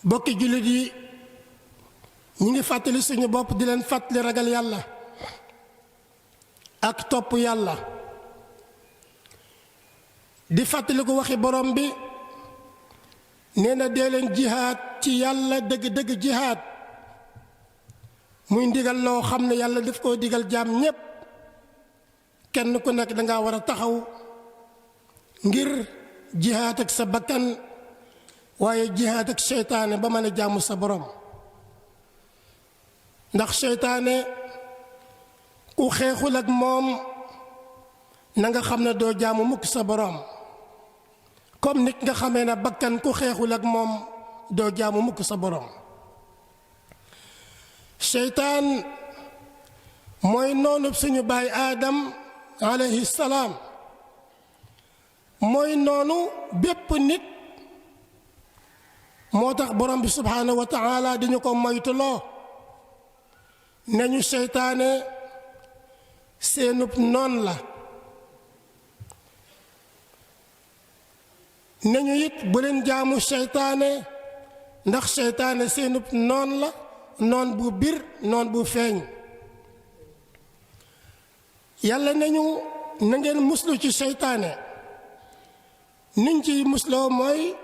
bokki jullit yi ñi ngi fàttali suñu bopp di leen fàttali ragal yàlla ak topp yàlla di fàttali ko waxi borom bi nee na dee leen jihaad ci yàlla dëgg-dëgg jihaad muy ndigal loo xam ne yàlla daf koo digal jaam ñépp kenn ku nekk danga war a taxaw ngir jihaad ak sa bakkan waaye jihaad ak seytaane ba mën a jaamu sa borom ndax seytaane ku xeexul ak moom na nga xam ne doo jaamu mukk sa borom comme nit nga xamee ne bakkan ku xeexul ak moom doo jaamu mukk sa borom seytaan mooy noonu suñu baay aadam alayhi salaam mooy noonu bépp nit moo tax borom bi subhaanahu wa taala diñu ko moytuloo nañu seytaane seenub noon la nañu it bu leen jaamu seytaane ndax seytaane seenub noon la noon bu bir noon bu feeñ yàlla nañu na ngeen muslu ci seytaane niñ ci musloo mooy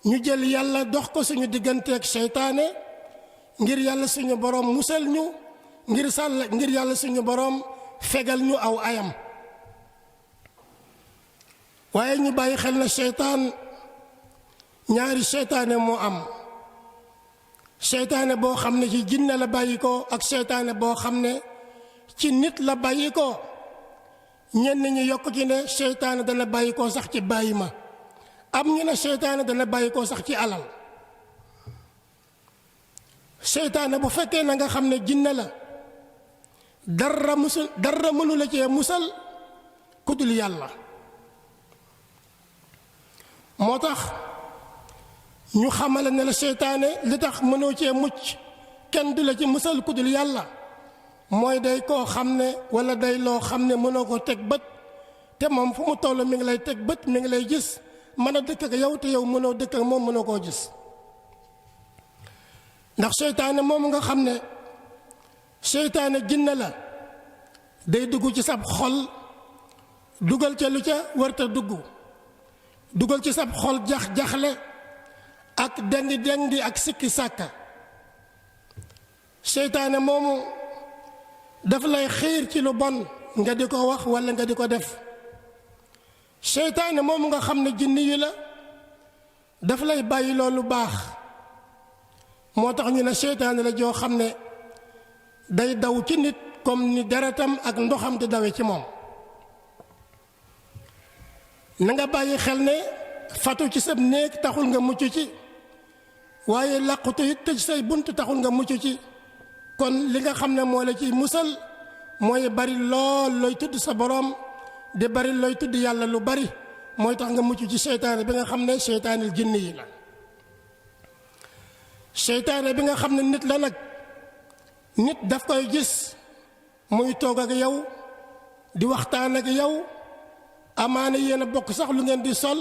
ñu jël yàlla dox ko suñu digganteeg seytaane ngir yàlla suñu boroom musal ñu ngir yàlla suñu boroom fegal ñu aw ayam waaye ñu bàyyi xel na seytaan ñaari seytaane moo am seytaane boo xam ne ci jinne la bàyyi ko ak seytaane boo xam ne ci nit la bàyyi ko ñenn ñi yokk ci ne seytaane dana bàyyi ko sax ci bàyyi ma am ñu ne seytaane dana bàyyi ko sax ci alal seytaane bu fekkee na nga xam ne jinne la dara mënu la cee musal ku dul yàlla moo tax ñu xamale ne la seytaane li tax mënoo cee mucc kenn du la ci musal ku dul yàlla mooy day koo xam ne wala day loo xam ne mënoo ko teg bët te moom fu mu toll mi ngi lay teg bët mi ngi lay gis mën a dëkk ak yow te yow mënoo dëkk ak moom mënoo koo gis ndax seytaane moom nga xam ne seytaane jinne la day dugg ci sab xol dugal ca lu ca warta dugg dugal ci sab xol jax-jaxle ak dengi ak sikki sàkka seytaane moomu daf lay xiir ci lu bon nga di ko wax walla nga di ko def seytaane moomu nga xam ne jinni yi la daf lay bàyyi loolu baax moo tax ñu ne seytaane la joo xam ne day daw ci nit comme ni deretam ak ndoxam di dawe ci moom na nga bàyyi xel ne fatu ci sab néeg taxul nga mucc ci waaye làqutu it tëj say bunt taxul nga mucc ci kon li nga xam ne moo la ci musal mooy bari lool looy tudd sa boroom di bari looy tudd yàlla lu bari mooy tax nga mucc ci seytaane bi nga xam ne seytaanil jinni yi la seytaane bi nga xam ne nit la nag nit daf koy gis muy toog ak yow di waxtaan ak yow amaana yéen a bokk sax lu ngeen di sol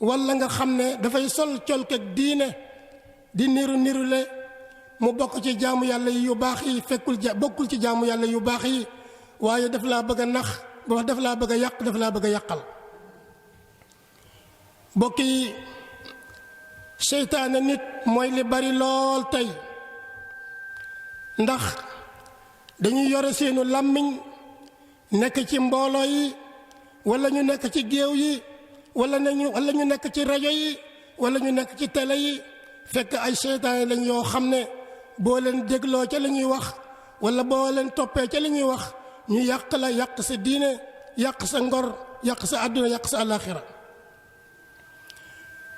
walla nga xam ne dafay sol colkeg diine di nirule mu bokk ci jaamu yàlla yu baax yi bokkul ci jaamu yàlla yu baax yi waaye daf laa bëgg a nax daf laa bëgg a yàq daf laa bëgg a yàqal bokk yi seytaane nit mooy li bari lool tey ndax dañuy yore seenu làmmiñ nekk ci mbooloo yi walla ñu nekk ci géew yi walla ñu nekk ci rajo yi walla ñu nekk ci télé yi fekk ay seytaane lañ yoo xam ne boo leen dégloo ca la ñuy wax walla boo leen toppee ca la ñuy wax ñu yàq la yàq sa diine yàq sa ngor yàq sa àdduna yàq sa àllaaxira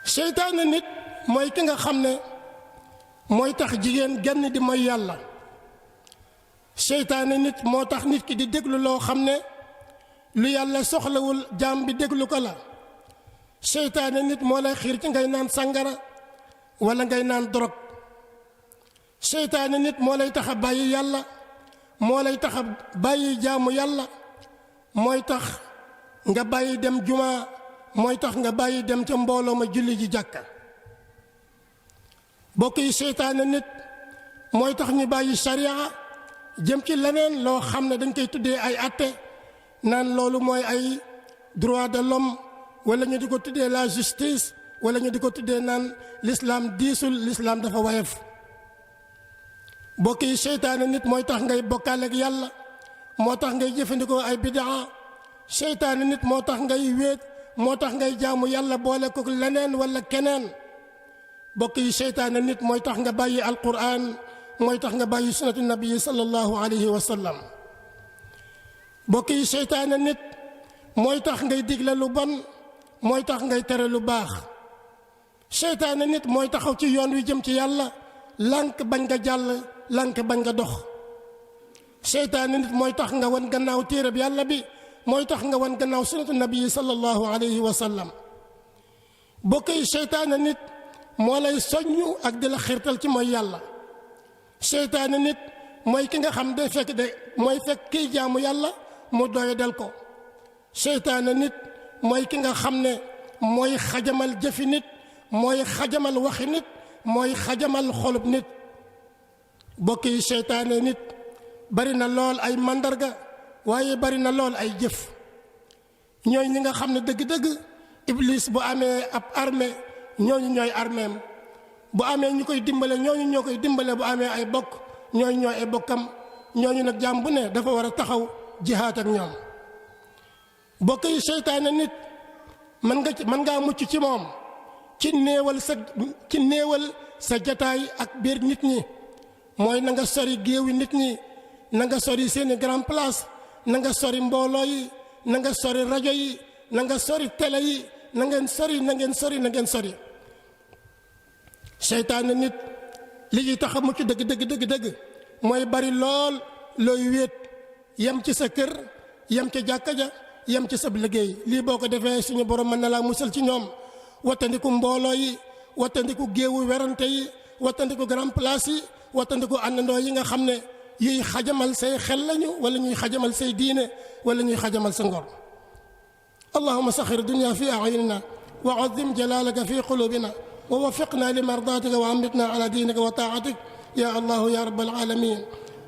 seytaane nit mooy ki nga xam ne mooy tax jigéen genn di mooy yàlla seytaane nit moo tax nit ki di déglu loo xam ne lu yàlla soxlawul jaam bi déglu ko la seytaane nit moo lay xiir ci ngay naan sàngara walla ngay naan dorog seytaane nit moo lay tax a bàyyi yàlla moo lay tax a bàyyi jaamu yàlla mooy tax nga bàyyi dem jumaa mooy tax nga bàyyi dem ca mbooloo ma julli ji jàkka bokk yi seytaane nit mooy tax ñu bàyyi sharia jëm ci leneen loo xam ne dañ koy tuddee ay atte naan loolu mooy ay droit de l'homme wala ñu di ko tuddee la justice wala ñu di ko tuddee naan l'islam diisul l'islam dafa wayef bokk yi seytaane nit mooy tax ngay bokkaale ak yàlla moo tax ngay jëfandikoo ay bidaa seytaane nit moo tax ngay wéet moo tax ngay jaamu yàlla boole ko leneen wala keneen bokk yi seytaane nit mooy tax nga bàyyi alquran mooy tax nga bàyyi sunnatu nabi sallallahu alayhi wa sallam bokk yi seytaane nit mooy tax ngay digle lu bon mooy tax ngay tere lu baax seytaane nit mooy taxaw ci yoon wi jëm ci yàlla lànk bañ nga jàll lànk bañ nga dox seytaane nit mooy tax nga wan gannaaw téereb yàlla bi mooy tax nga wan gannaaw sunnatu nabi sallallahu alayhi wa sallam bokk yi seytaane nit moo lay soññu ak di la xirtal ci mooy yàlla seytaane nit mooy ki nga xam day fekk de mooy fekk kiy jaamu yàlla mu doye del ko seytaane nit mooy ki nga xam ne mooy xajamal jëfi nit mooy xajamal waxi nit mooy xajamal xolub nit bokk yi seytaane nit bari na lool ay màndarga waaye bari na lool ay jëf ñooy ñi nga xam ne dëgg-dëgg iblis bu amee ab armée ñooñu ñooy armeem bu amee ñu koy dimbale ñooñu ñoo koy dimbale bu amee ay bokk ñooñu ñooy ay bokkam ñooñu nag jaam bu ne dafa war a taxaw jihaat ak ñoom bokk yi seytaane nit mën ngaa mucc ci moom ci néewal sa jataay ak biir nit ñi mooy na nga sori géewi nit ñi na nga sori seeni grand place na nga sori mbooloo yi na nga sori rajo yi na nga sori télé yi na ngeen sori seytaane nit li ñuy tax a mucc dëgg mooy bari lool looy wéet yem ci sa kër yem ci jàkka ja yem ci sa liggéey lii boo ko defee suñu borom mën na laa musal ci ñoom wattandiku mbooloo yi wattandiku géewu werante yi wattandiku grand place yi wattandiku àndandoo yi nga xam ne yuy xajamal say xel lañu wala ñuy xajamal say diine wala ñuy xajamal sa ngor allahumma saxir dunya fi a'yunina wa azim jalalaka fi qulubina wa waffiqna li mardatika wa amitna ala dinika wa taatik ya allah ya rabbal alamin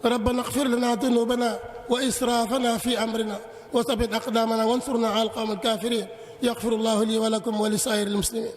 rabbana ighfir lana dhunubana wa israfana fi amrina wa thabbit aqdamana wansurna ala alqawmi alkafirin yaghfir allah li wa lakum wa li sa'iril muslimin